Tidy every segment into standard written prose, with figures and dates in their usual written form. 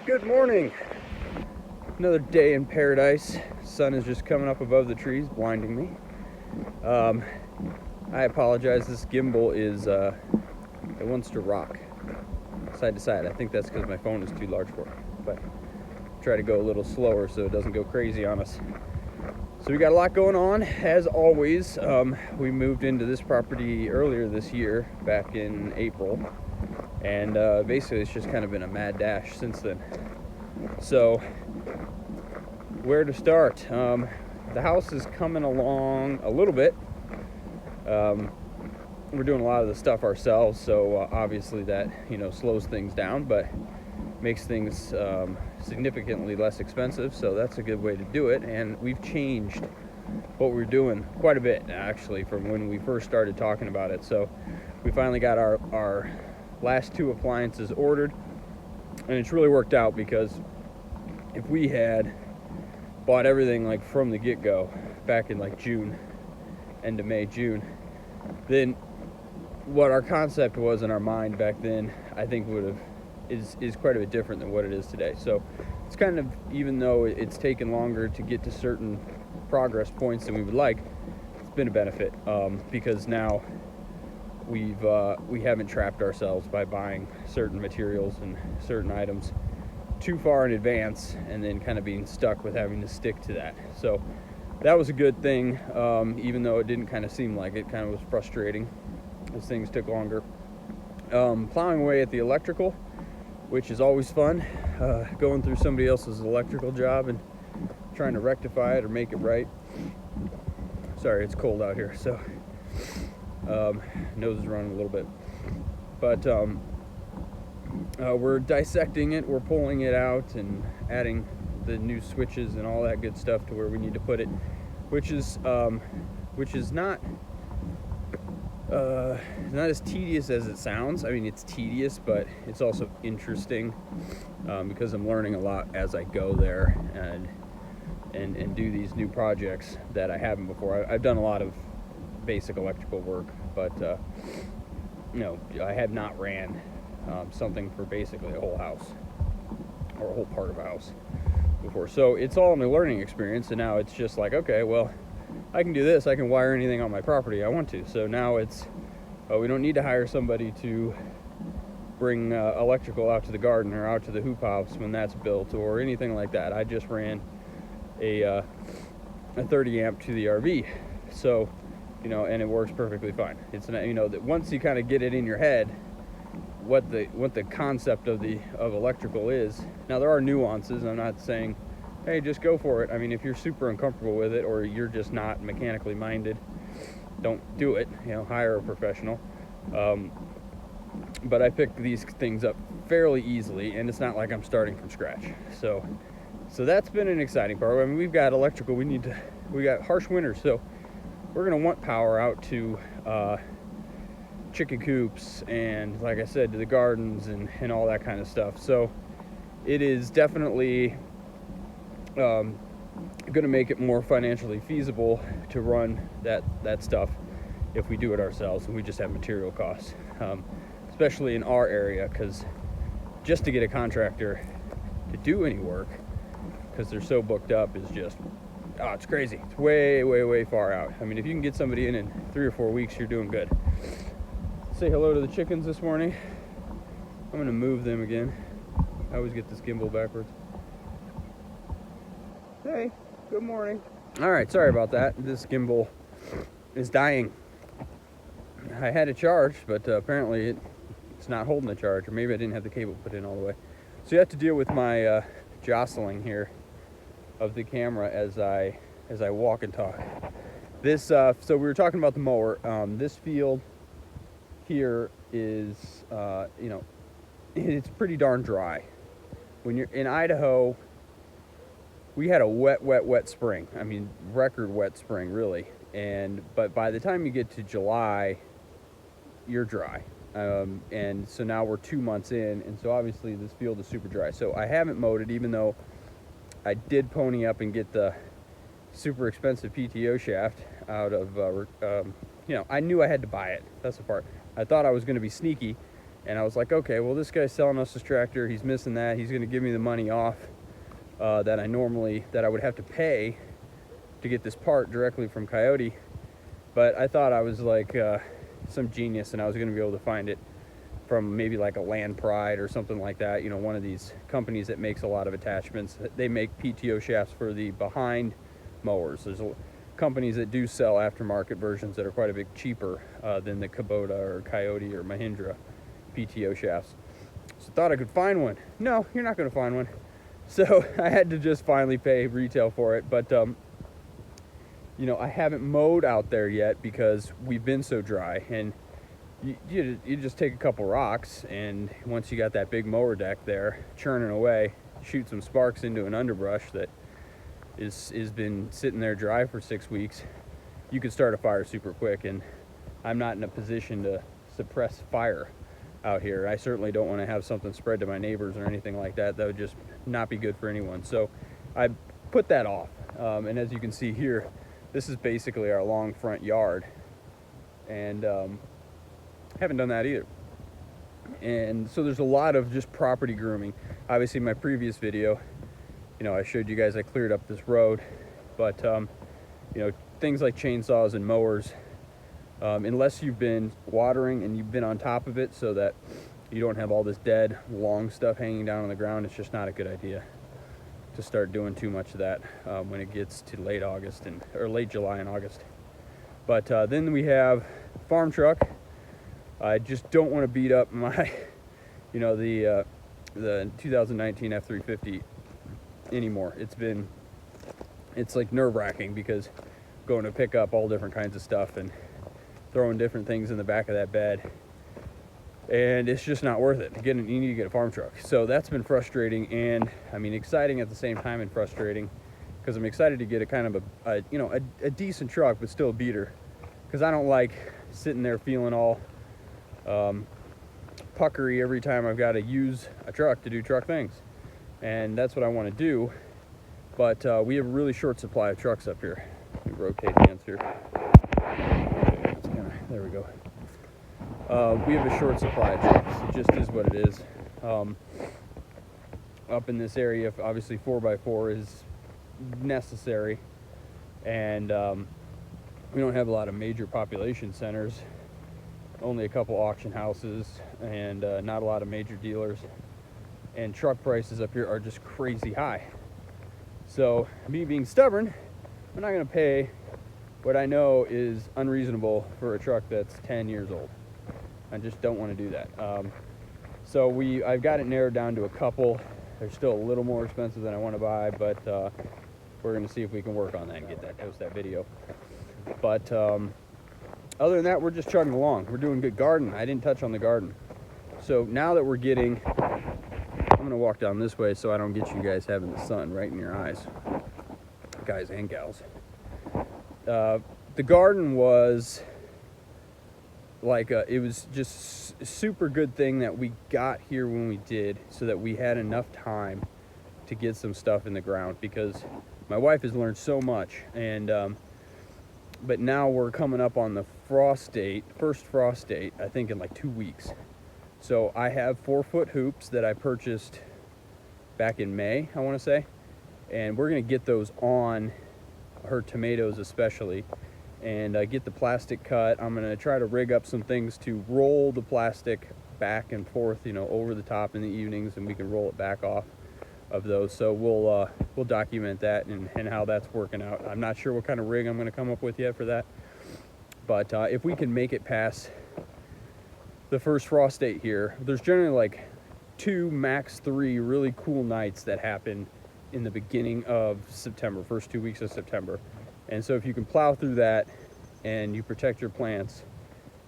Good morning. Another day in paradise. Sun is just coming up above the trees, blinding me. I apologize. This gimbal is it wants to rock side to side. I think that's because my phone is too large for it. But try to go a little slower so it doesn't go crazy on us. So we got a lot going on. As always, we moved into this property earlier this year, back in April. And basically it's just kind of been a mad dash since then. So where to start? The house is coming along a little bit. We're doing a lot of the stuff ourselves, so obviously that slows things down, but makes things significantly less expensive, so that's a good way to do it. And we've changed what we're doing quite a bit, actually, from when we first started talking about it. So we finally got our last two appliances ordered, and it's really worked out, because if we had bought everything like from the get-go back in like June, end of May, June, then what our concept was in our mind back then, I think is quite a bit different than what it is today. So it's kind of, even though it's taken longer to get to certain progress points than we would like, it's been a benefit, because now we haven't trapped ourselves by buying certain materials and certain items too far in advance and then kind of being stuck with having to stick to that. So that was a good thing, even though it didn't kind of seem like it. Kind of was frustrating as things took longer. Plowing away at the electrical, which is always fun, going through somebody else's electrical job and trying to rectify it or make it right. Sorry, it's cold out here, so nose is running a little bit. But we're dissecting it, we're pulling it out and adding the new switches and all that good stuff to where we need to put it, which is not as tedious as it sounds. I mean, it's tedious, but it's also interesting, because I'm learning a lot as I go there and do these new projects that I haven't before. I've done a lot of basic electrical work, but I have not ran something for basically a whole house or a whole part of a house before. So it's all in the learning experience, and now it's just like, okay, well, I can do this. I can wire anything on my property I want to. So now it's we don't need to hire somebody to bring electrical out to the garden or out to the hoop house when that's built or anything like that. I just ran a 30 amp to the RV, so and it works perfectly fine. It's that once you kind of get it in your head what the concept of electrical is. Now there are nuances. I'm not saying, hey, just go for it. I mean, if you're super uncomfortable with it or you're just not mechanically minded, don't do it. Hire a professional. But I picked these things up fairly easily, and it's not like I'm starting from scratch. So that's been an exciting part. I mean, we've got electrical. We got harsh winters, so we're gonna want power out to chicken coops and, like I said, to the gardens and all that kind of stuff. So it is definitely going to make it more financially feasible to run that stuff if we do it ourselves and we just have material costs, especially in our area, because just to get a contractor to do any work, because they're so booked up, is just it's crazy. It's way far out. I mean, if you can get somebody in 3 or 4 weeks, you're doing good. Say hello to the chickens this morning. I'm going to move them again. I always get this gimbal backwards. Hey, good morning. All right, sorry about that. This gimbal is dying. I had it charged, but apparently it's not holding the charge, or maybe I didn't have the cable put in all the way. So you have to deal with my jostling here of the camera as I walk and talk. This so we were talking about the mower. This field here is it's pretty darn dry. When you're in Idaho, we had a wet spring. I mean, record wet spring, really. But by the time you get to July, you're dry. And so now we're 2 months in, and so obviously this field is super dry. So I haven't mowed it, even though I did pony up and get the super expensive PTO shaft out of, I knew I had to buy it. That's the part. I thought I was going to be sneaky And I was like, okay, well, this guy's selling us this tractor. He's missing that. He's going to give me the money off that I would have to pay to get this part directly from Coyote. But I thought I was like some genius, and I was going to be able to find it from maybe like a Land Pride or something like that. You know, one of these companies that makes a lot of attachments. They make PTO shafts for the behind mowers. There's companies that do sell aftermarket versions that are quite a bit cheaper than the Kubota or Coyote or Mahindra PTO shafts. So thought I could find one. No, you're not going to find one. So I had to just finally pay retail for it. But you know, I haven't mowed out there yet because we've been so dry. And you just take a couple rocks, and once you got that big mower deck there churning away, shoot some sparks into an underbrush that is been sitting there dry for 6 weeks, you could start a fire super quick. And I'm not in a position to suppress fire out here. I certainly don't want to have something spread to my neighbors or anything like that. That would just not be good for anyone. So I put that off. And as you can see here, this is basically our long front yard, and haven't done that either. And so there's a lot of just property grooming. Obviously, in my previous video, you know, I showed you guys I cleared up this road, but you know, things like chainsaws and mowers, unless you've been watering and you've been on top of it so that you don't have all this dead long stuff hanging down on the ground, it's just not a good idea to start doing too much of that when it gets to late August or late July and August. But then we have farm truck. I just don't want to beat up my, you know, the 2019 F350 anymore. It's like nerve-wracking because going to pick up all different kinds of stuff and throwing different things in the back of that bed, and it's just not worth it. You need to get a farm truck. So that's been frustrating, and I mean exciting at the same time, and frustrating because I'm excited to get a kind of a decent truck, but still a beater, because I don't like sitting there feeling all puckery every time I've got to use a truck to do truck things. And that's what I want to do, but we have a really short supply of trucks up here. Let me rotate hands here. There we go. We have a short supply of trucks. It just is what it is. Up in this area, obviously 4x4 is necessary, and we don't have a lot of major population centers. Only a couple auction houses, and not a lot of major dealers. And truck prices up here are just crazy high. So me being stubborn, I'm not going to pay what I know is unreasonable for a truck that's 10 years old. I just don't want to do that. So I've got it narrowed down to a couple. They're still a little more expensive than I want to buy, but we're going to see if we can work on that and get that, post that video. But other than that, we're just chugging along. We're doing good. Garden, I didn't touch on the garden. So now that we're getting, I'm going to walk down this way so I don't get you guys having the sun right in your eyes, guys and gals. The garden was like it was just a super good thing that we got here when we did, so that we had enough time to get some stuff in the ground, because my wife has learned so much. And but now we're coming up on the first frost date, I think in like 2 weeks. So I have 4-foot hoops that I purchased back in May, I want to say, and we're going to get those on her tomatoes especially, and get the plastic cut. I'm going to try to rig up some things to roll the plastic back and forth, you know, over the top in the evenings, and we can roll it back off of those. So we'll document that and how that's working out. I'm not sure what kind of rig I'm going to come up with yet for that, but if we can make it past the first frost date here, there's generally like 2, max 3 really cool nights that happen in the beginning of September, first 2 weeks of September. And so if you can plow through that and you protect your plants,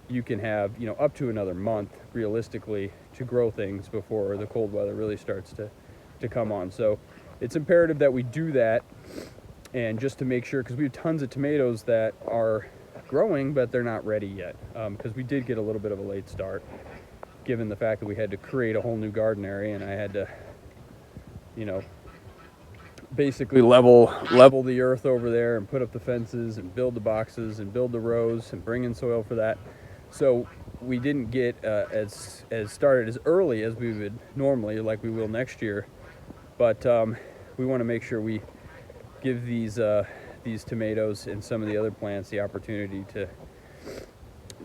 you can have, you know, up to another month realistically to grow things before the cold weather really starts to come on. So it's imperative that we do that, and just to make sure, because we have tons of tomatoes that are growing but they're not ready yet, because we did get a little bit of a late start given the fact that we had to create a whole new garden area, and I had to, you know, basically level the earth over there and put up the fences and build the boxes and build the rows and bring in soil for that. So we didn't get as started as early as we would normally, like we will next year. But we want to make sure we give these tomatoes and some of the other plants the opportunity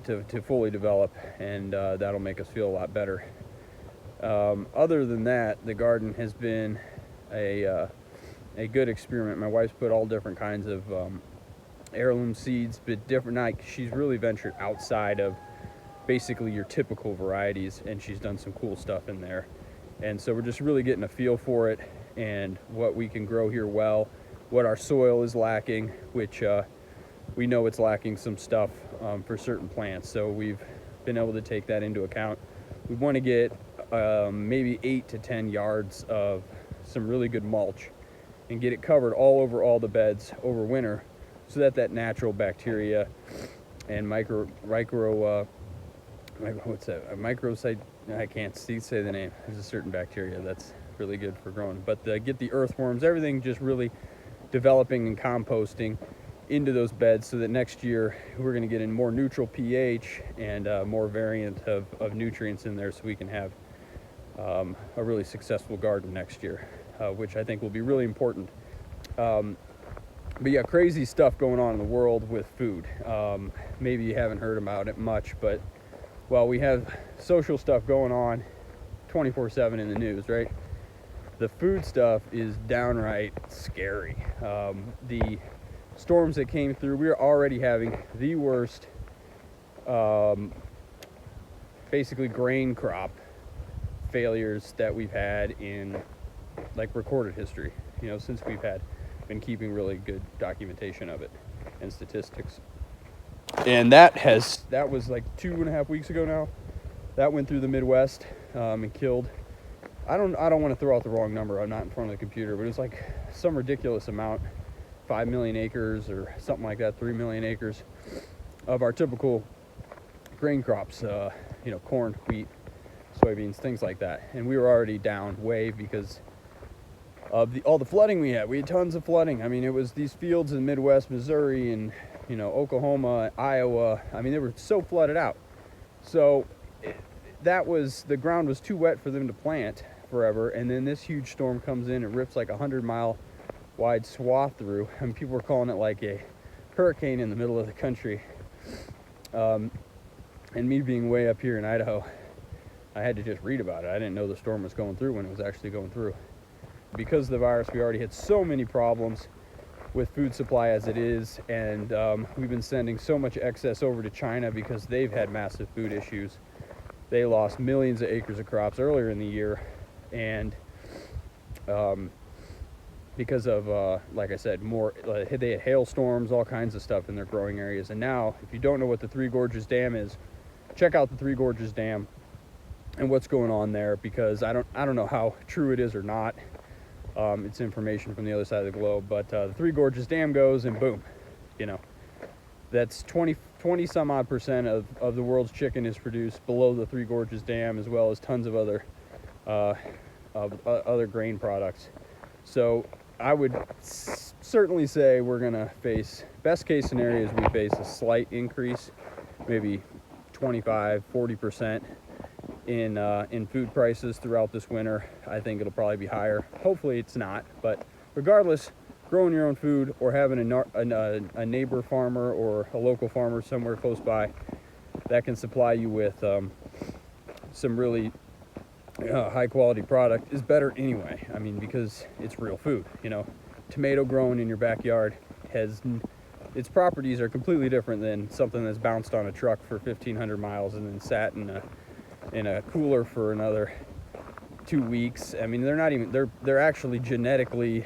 to fully develop, and that'll make us feel a lot better. Other than that, the garden has been a good experiment. My wife's put all different kinds of heirloom seeds, but different. She's really ventured outside of basically your typical varieties, and she's done some cool stuff in there. And so we're just really getting a feel for it and what we can grow here well, what our soil is lacking, which we know it's lacking some stuff for certain plants. So we've been able to take that into account. We want to get maybe 8 to 10 yards of some really good mulch and get it covered all over all the beds over winter, so that natural bacteria and microcyte, I can't say the name. There's a certain bacteria that's really good for growing. But get the earthworms, everything just really developing and composting into those beds, so that next year we're going to get in more neutral pH and more variant of nutrients in there, so we can have a really successful garden next year, which I think will be really important. But yeah, crazy stuff going on in the world with food. Maybe you haven't heard about it much, but well, we have social stuff going on 24/7 in the news, right? The food stuff is downright scary. The storms that came through, we are already having the worst basically grain crop failures that we've had in like recorded history, since we've been keeping really good documentation of it and statistics. And that was like 2.5 weeks ago now. That went through the Midwest and killed, I don't want to throw out the wrong number, I'm not in front of the computer, but it was like some ridiculous amount, 5 million acres or something like that, 3 million acres of our typical grain crops, corn, wheat, soybeans, things like that. And we were already down way because of all the flooding we had. We had tons of flooding. I mean, it was these fields in Midwest Missouri and Oklahoma, Iowa. I mean, they were so flooded out. So the ground was too wet for them to plant forever. And then this huge storm comes in and rips like 100-mile wide swath through. And people were calling it like a hurricane in the middle of the country. And me being way up here in Idaho, I had to just read about it. I didn't know the storm was going through when it was actually going through. Because of the virus, we already had so many problems with food supply as it is, and we've been sending so much excess over to China because they've had massive food issues. They lost millions of acres of crops earlier in the year, and because of, like I said, they had hailstorms, all kinds of stuff in their growing areas. And now, if you don't know what the Three Gorges Dam is, check out the Three Gorges Dam and what's going on there, because I don't know how true it is or not. It's information from the other side of the globe, but the Three Gorges Dam goes and boom, that's 20 some odd percent of the world's chicken is produced below the Three Gorges Dam, as well as tons of other grain products. So I would certainly say we're gonna face, best case scenario is we face a slight increase, maybe 25-40% in food prices throughout this winter. I think it'll probably be higher. Hopefully it's not, but regardless, growing your own food or having a neighbor farmer or a local farmer somewhere close by that can supply you with some really high quality product is better anyway. I mean, because it's real food. Tomato grown in your backyard its properties are completely different than something that's bounced on a truck for 1,500 miles and then sat in a cooler for another 2 weeks. I mean, they're actually genetically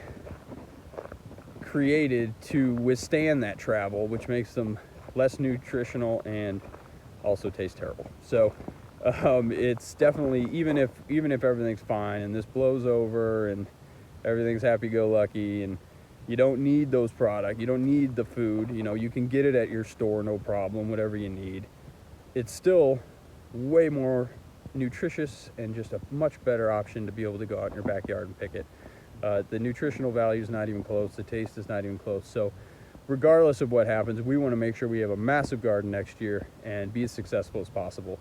created to withstand that travel, which makes them less nutritional and also taste terrible. So it's definitely, even if everything's fine and this blows over and everything's happy-go-lucky and you don't need those products, you don't need the food, you can get it at your store, no problem, whatever you need. It's still way more nutritious and just a much better option to be able to go out in your backyard and pick it. The nutritional value is not even close, the taste is not even close. So regardless of what happens, we want to make sure we have a massive garden next year and be as successful as possible.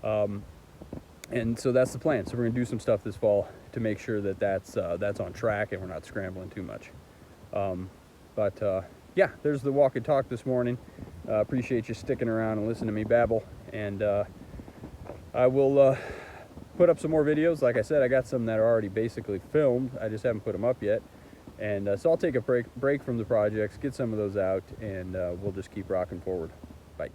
And so that's the plan. So we're going to do some stuff this fall to make sure that that's on track and we're not scrambling too much. Yeah, there's the walk and talk this morning. Appreciate you sticking around and listening to me babble. And I will put up some more videos. Like I said, I got some that are already basically filmed. I just haven't put them up yet. And so I'll take a break from the projects, get some of those out, and we'll just keep rocking forward. Bye.